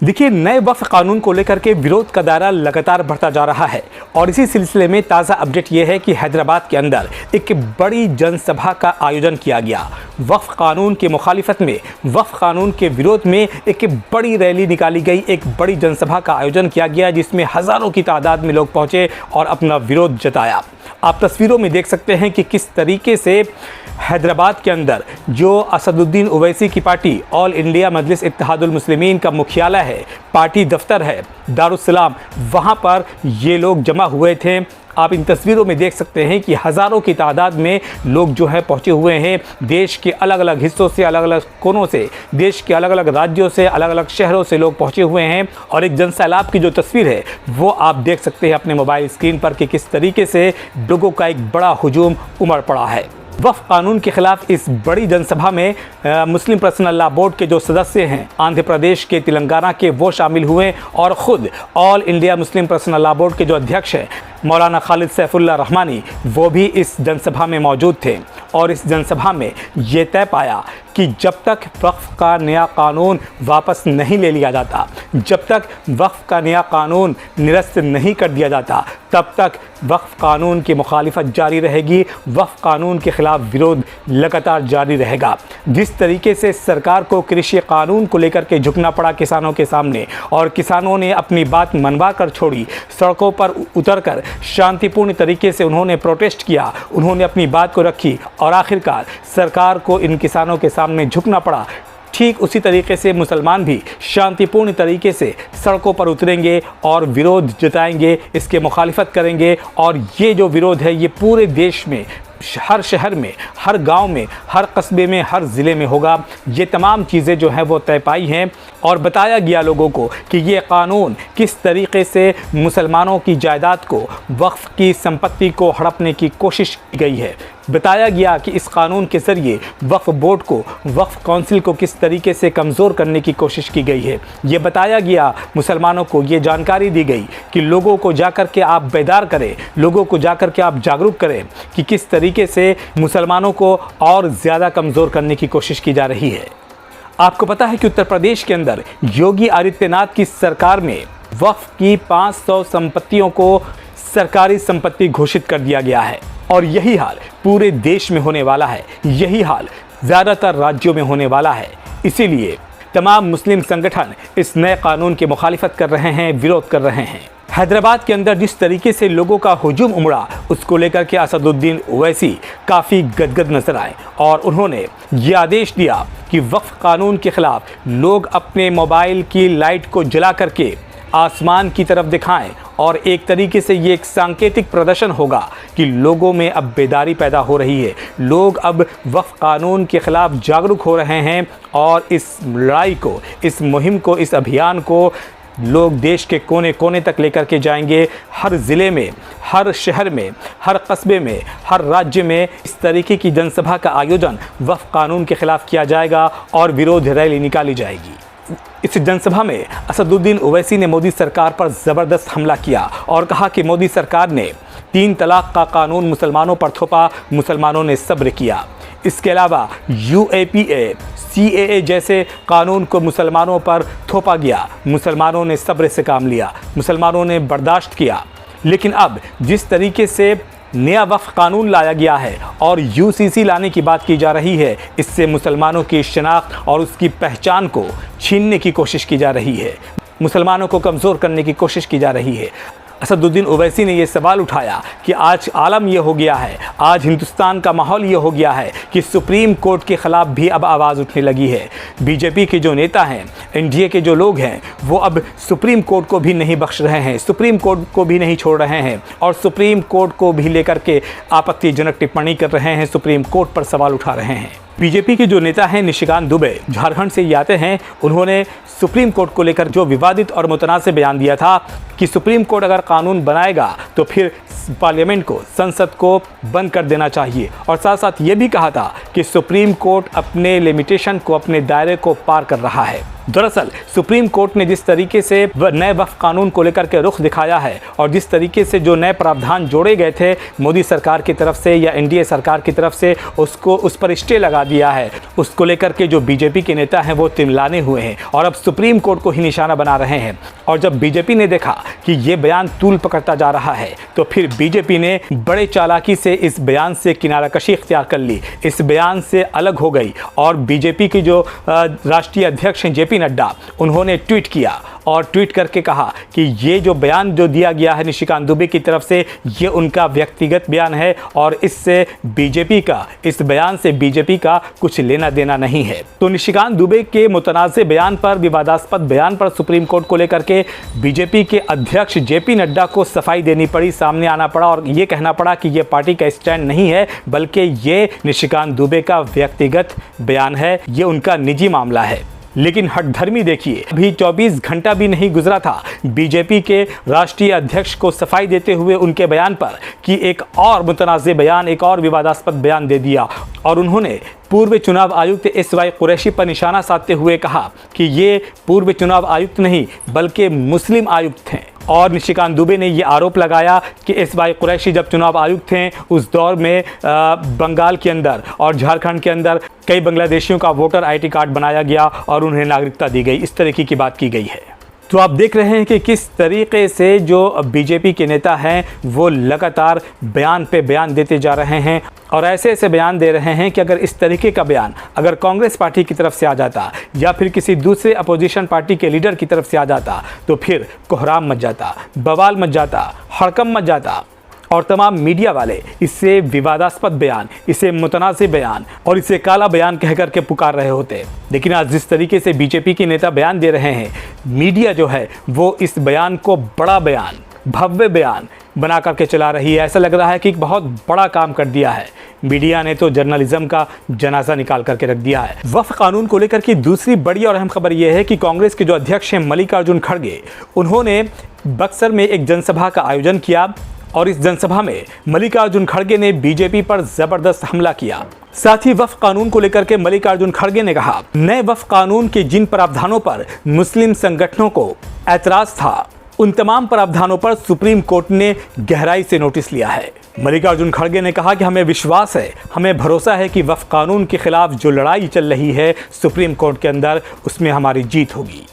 देखिए, नए वक्फ कानून को लेकर के विरोध का दायरा लगातार बढ़ता जा रहा है और इसी सिलसिले में ताज़ा अपडेट ये है कि हैदराबाद के अंदर एक बड़ी जनसभा का आयोजन किया गया। वक्फ कानून के मुखालिफत में, वक्फ कानून के विरोध में एक बड़ी रैली निकाली गई, एक बड़ी जनसभा का आयोजन किया गया जिसमें हज़ारों की तादाद में लोग पहुँचे और अपना विरोध जताया। आप तस्वीरों में देख सकते हैं कि किस तरीके से हैदराबाद के अंदर जो असदुद्दीन ओवैसी की पार्टी ऑल इंडिया मजलिस इत्तेहादुल मुस्लिमीन का मुख्यालय है, पार्टी दफ्तर है दारुस्सलाम, वहाँ पर ये लोग जमा हुए थे। आप इन तस्वीरों में देख सकते हैं कि हज़ारों की तादाद में लोग जो है पहुँचे हुए हैं। देश के अलग अलग हिस्सों से, अलग अलग कोनों से, देश के अलग अलग राज्यों से, अलग अलग शहरों से लोग पहुँचे हुए हैं और एक जनसैलाब की जो तस्वीर है वो आप देख सकते हैं अपने मोबाइल स्क्रीन पर कि किस तरीके से लोगों का एक बड़ा हुजूम उमड़ पड़ा है। वक्फ कानून के खिलाफ इस बड़ी जनसभा में मुस्लिम पर्सनल लॉ बोर्ड के जो सदस्य हैं, आंध्र प्रदेश के, तेलंगाना के, वो शामिल हुए और ख़ुद all India Muslim personal law board के जो अध्यक्ष हैं मौलाना खालिद सैफुल्लाह रहमानी, वो भी इस जनसभा में मौजूद थे। और इस जनसभा में ये तय पाया कि जब तक वक्फ का नया कानून वापस नहीं ले लिया जाता, जब तक वक्फ का नया कानून निरस्त नहीं कर दिया जाता, तब तक वक्फ कानून की मुखालिफत जारी रहेगी, वक्फ कानून के ख़िलाफ़ विरोध लगातार जारी रहेगा। जिस तरीके से सरकार को कृषि कानून को लेकर के झुकना पड़ा किसानों के सामने और किसानों ने अपनी बात मनवा कर छोड़ी, सड़कों पर उतरकर शांतिपूर्ण तरीके से उन्होंने प्रोटेस्ट किया, उन्होंने अपनी बात को रखी और आखिरकार सरकार को इन किसानों के सामने झुकना पड़ा। ठीक उसी तरीके से मुसलमान भी शांतिपूर्ण तरीके से सड़कों पर उतरेंगे और विरोध जताएंगे, इसके मुखालिफत करेंगे। और ये जो विरोध है ये पूरे देश में, हर शहर में, हर गांव में, हर कस्बे में, हर ज़िले में होगा। ये तमाम चीज़ें जो हैं वो तय पाई हैं और बताया गया लोगों को कि ये कानून किस तरीके से मुसलमानों की जायदाद को, वक्फ की संपत्ति को हड़पने की कोशिश की गई है। बताया गया कि इस कानून के ज़रिए वक्फ बोर्ड को, वक्फ काउंसिल को किस तरीके से कमज़ोर करने की कोशिश की गई है। ये बताया गया, मुसलमानों को ये जानकारी दी गई कि लोगों को जाकर के आप बेदार करें, लोगों को जाकर के आप जागरूक करें कि किस तरीके से मुसलमानों को और ज़्यादा कमज़ोर करने की कोशिश की जा रही है। आपको पता है कि उत्तर प्रदेश के अंदर योगी आदित्यनाथ की सरकार में वक्फ की 500 संपत्तियों को सरकारी संपत्ति घोषित कर दिया गया है और यही हाल पूरे देश में होने वाला है, यही हाल ज़्यादातर राज्यों में होने वाला है। इसीलिए तमाम मुस्लिम संगठन इस नए कानून की मुखालिफत कर रहे हैं, विरोध कर रहे हैं। हैदराबाद के अंदर जिस तरीके से लोगों का हुजूम उमड़ा, उसको लेकर के असदुद्दीन ओवैसी काफ़ी गदगद नजर आए और उन्होंने ये आदेश दिया कि वक्फ कानून के ख़िलाफ़ लोग अपने मोबाइल की लाइट को जला करके आसमान की तरफ दिखाएं और एक तरीके से ये एक सांकेतिक प्रदर्शन होगा कि लोगों में अब बेदारी पैदा हो रही है, लोग अब वक्फ कानून के ख़िलाफ़ जागरूक हो रहे हैं और इस लड़ाई को, इस मुहिम को, इस अभियान को लोग देश के कोने कोने तक लेकर के जाएंगे। हर ज़िले में, हर शहर में, हर कस्बे में, हर राज्य में इस तरीके की जनसभा का आयोजन वक्फ कानून के ख़िलाफ़ किया जाएगा और विरोध रैली निकाली जाएगी। इस जनसभा में असदुद्दीन ओवैसी ने मोदी सरकार पर ज़बरदस्त हमला किया और कहा कि मोदी सरकार ने 3 तलाक़ का कानून मुसलमानों पर थोपा, मुसलमानों ने सब्र किया। इसके अलावा UAPA, CAA जैसे कानून को मुसलमानों पर थोपा गया, मुसलमानों ने सब्र से काम लिया, मुसलमानों ने बर्दाश्त किया। लेकिन अब जिस तरीके से नया वक्फ कानून लाया गया है और UCC लाने की बात की जा रही है, इससे मुसलमानों की शनाख्त और उसकी पहचान को छीनने की कोशिश की जा रही है, मुसलमानों को कमज़ोर करने की कोशिश की जा रही है। असदुद्दीन ओवैसी ने ये सवाल उठाया कि आज आलम ये हो गया है, आज हिंदुस्तान का माहौल ये हो गया है कि सुप्रीम कोर्ट के ख़िलाफ़ भी अब आवाज़ उठने लगी है। BJP के जो नेता हैं, NDA के जो लोग हैं, वो अब सुप्रीम कोर्ट को भी नहीं बख्श रहे हैं, सुप्रीम कोर्ट को भी नहीं छोड़ रहे हैं और सुप्रीम कोर्ट को भी लेकर के आपत्तिजनक टिप्पणी कर रहे हैं, सुप्रीम कोर्ट पर सवाल उठा रहे हैं। BJP के जो नेता हैं निशिकांत दुबे, झारखंड से ये आते हैं, उन्होंने सुप्रीम कोर्ट को लेकर जो विवादित और मुतनाज़िब बयान दिया था कि सुप्रीम कोर्ट अगर कानून बनाएगा तो फिर पार्लियामेंट को, संसद को बंद कर देना चाहिए और साथ साथ ये भी कहा था कि सुप्रीम कोर्ट अपने लिमिटेशन को, अपने दायरे को पार कर रहा है। दरअसल सुप्रीम कोर्ट ने जिस तरीके से नए वक्फ कानून को लेकर के रुख दिखाया है और जिस तरीके से जो नए प्रावधान जोड़े गए थे मोदी सरकार की तरफ से या एनडीए सरकार की तरफ से, उसको उस पर स्टे लगा दिया है। उसको लेकर के जो बीजेपी के नेता हैं वो तिमलाने हुए हैं और अब सुप्रीम कोर्ट को ही निशाना बना रहे हैं। और जब बीजेपी ने देखा कि ये बयान तूल पकड़ता जा रहा है तो फिर बीजेपी ने बड़े चालाकी से इस बयान से किनाराकशी इख्तियार कर ली, इस बयान से अलग हो गई और बीजेपी की जो राष्ट्रीय अध्यक्ष हैं जेपी नड्डा, उन्होंने ट्वीट किया और ट्वीट करके कहा कि ये जो बयान जो दिया गया है निशिकांत दुबे की तरफ से, ये उनका व्यक्तिगत बयान है और इससे बीजेपी का, इस बयान से बीजेपी का कुछ लेना देना नहीं है। तो निशिकांत दुबे के मुतनाज़े बयान पर, विवादास्पद बयान पर सुप्रीम कोर्ट को लेकर के बीजेपी के अध्यक्ष जेपी नड्डा को सफाई देनी पड़ी, सामने आना पड़ा और ये कहना पड़ा कि ये पार्टी का स्टैंड नहीं है बल्कि ये निशिकांत दुबे का व्यक्तिगत बयान है, ये उनका निजी मामला है। लेकिन हठधर्मी देखिए, अभी 24 घंटा भी नहीं गुजरा था बीजेपी के राष्ट्रीय अध्यक्ष को सफाई देते हुए उनके बयान पर कि एक और मुतनाज़े बयान, एक और विवादास्पद बयान दे दिया और उन्होंने पूर्व चुनाव आयुक्त एसवाई कुरैशी पर निशाना साधते हुए कहा कि ये पूर्व चुनाव आयुक्त नहीं बल्कि मुस्लिम आयुक्त हैं। और निशिकांत दुबे ने ये आरोप लगाया कि एसवाई कुरैशी जब चुनाव आयुक्त थे उस दौर में बंगाल के अंदर और झारखंड के अंदर कई बांग्लादेशियों का वोटर आईडी कार्ड बनाया गया और उन्हें नागरिकता दी गई, इस तरीके की बात की गई है। तो आप देख रहे हैं कि किस तरीके से जो बीजेपी के नेता हैं वो लगातार बयान पे बयान देते जा रहे हैं और ऐसे ऐसे बयान दे रहे हैं कि अगर इस तरीके का बयान अगर कांग्रेस पार्टी की तरफ से आ जाता या फिर किसी दूसरे अपोजिशन पार्टी के लीडर की तरफ से आ जाता तो फिर कोहराम मच जाता, बवाल मच जाता, हड़कंप मच जाता और तमाम मीडिया वाले इससे विवादास्पद बयान, इसे मुतनाज़े बयान और इसे काला बयान कह कर के पुकार रहे होते। लेकिन आज जिस तरीके से बीजेपी के नेता बयान दे रहे हैं, मीडिया जो है वो इस बयान को बड़ा बयान, भव्य बयान बना करके चला रही है। ऐसा लग रहा है कि एक बहुत बड़ा काम कर दिया है मीडिया ने, तो जर्नलिज्म का जनाजा निकाल करके रख दिया है। वक्फ कानून को लेकर की दूसरी बड़ी और अहम खबर यह है कि कांग्रेस के जो अध्यक्ष हैं मल्लिकार्जुन खड़गे, उन्होंने बक्सर में एक जनसभा का आयोजन किया और इस जनसभा में मल्लिकार्जुन खड़गे ने बीजेपी पर जबरदस्त हमला किया। साथ ही वक्फ कानून को लेकर के मल्लिकार्जुन खड़गे ने कहा, नए वक्फ कानून के जिन प्रावधानों पर मुस्लिम संगठनों को ऐतराज था उन तमाम प्रावधानों पर सुप्रीम कोर्ट ने गहराई से नोटिस लिया है। मल्लिकार्जुन खड़गे ने कहा कि हमें विश्वास है, हमें भरोसा है कि वक्फ कानून के खिलाफ जो लड़ाई चल रही है सुप्रीम कोर्ट के अंदर, उसमें हमारी जीत होगी।